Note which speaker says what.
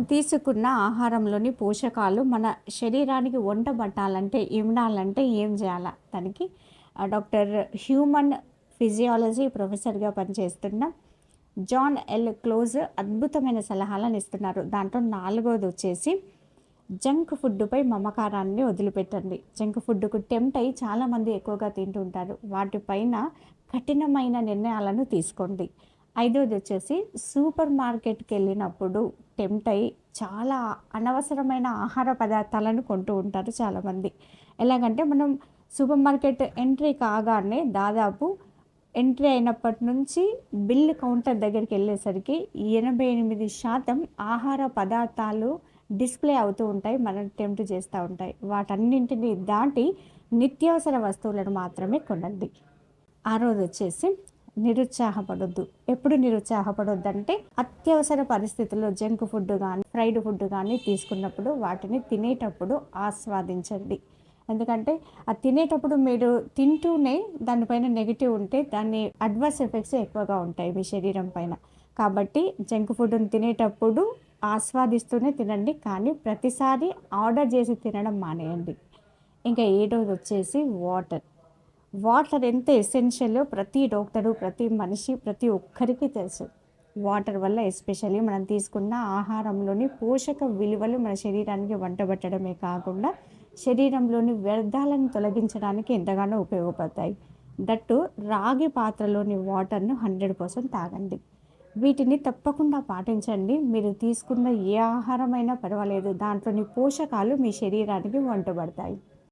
Speaker 1: తీసుకున్న ఆహారంలోని పోషకాలు మన శరీరానికి వంట పట్టాలంటే, ఇమడాలంటే ఏం చేయాలా? దానికి డాక్టర్ హ్యూమన్ ఫిజియాలజీ ప్రొఫెసర్‌గా పనిచేస్తున్న జాన్ ఎల్. క్లోజ్ అద్భుతమైన సలహాలను ఇస్తున్నారు. దాంట్లో నాలుగోదొచ్చేసి జంక్ ఫుడ్‌పై మమకారాన్ని వదిలిపెట్టండి. జంక్ ఫుడ్‌కు టెంప్ట్ అయ్యి చాలామంది ఎక్కువగా తింటుంటారు. వాటిపైన కఠినమైన నిర్ణయాలను తీసుకోండి. ఐదోదొచ్చేసి సూపర్ మార్కెట్‌కెళ్ళినప్పుడు టెంప్ట్ అయ్యి చాలా అనవసరమైన ఆహార పదార్థాలను కొంటూ ఉంటారు చాలామంది. ఎలాగంటే మనం సూపర్ మార్కెట్ ఎంట్రీ కాగానే దాదాపు ఎంట్రీ అయినప్పటి నుంచి బిల్ కౌంటర్ దగ్గరికెళ్ళేసరికి 88% ఆహార పదార్థాలు డిస్‌ప్లే అవుతూ ఉంటాయి. మనల్ని టెంప్ట్ చేస్తా ఉంటాయి. వాటన్నింటిని దాటి నిత్యావసర వస్తువులను మాత్రమే కొనండి. ఆరోదొచ్చేసి నిరుత్సాహపడొద్దు. ఎప్పుడు నిరుత్సాహపడొద్దంటే అత్యవసర పరిస్థితుల్లో జంక్ ఫుడ్ గానీ, ఫ్రైడ్ ఫుడ్ గానీ తీసుకున్నప్పుడు వాటిని తినేటప్పుడు ఆస్వాదించండి. ఎందుకంటే తినేటప్పుడు మీరు తింటూనే దానిపైన నెగెటివ్ ఉంటే దాని అడ్వర్స్ ఎఫెక్ట్స్ ఎక్కువగా ఉంటాయి మీ శరీరం పైన. కాబట్టి జంక్ ఫుడ్‌ని తినేటప్పుడు ఆస్వాదిస్తూనే తినండి. కానీ ప్రతిసారి ఆర్డర్ చేసి తినడం మానేయండి. ఇంకా ఏడోదొచ్చేసి వాటర్. వాటర్ ఎంత ఎసెన్షియలో ప్రతి డాక్టరు, ప్రతి మనిషి, ప్రతి ఒక్కరికి తెలుసు. వాటర్ వల్ల ఎస్పెషల్లీ మనం తీసుకున్న ఆహారంలోని పోషక విలువలు మన శరీరానికి వంటబట్టడమే కాకుండా శరీరంలోని వ్యర్థాలను తొలగించడానికి ఎంతగానో ఉపయోగపడతాయి. దట్టు రాగి పాత్రలోని వాటర్‌ను 100% తాగండి. వీటిని తప్పకుండా పాటించండి. మీరు తీసుకున్న ఏ ఆహారమైనా పర్వాలేదు. దాంట్లోని పోషకాలు మీ శరీరానికి వంటబడతాయి.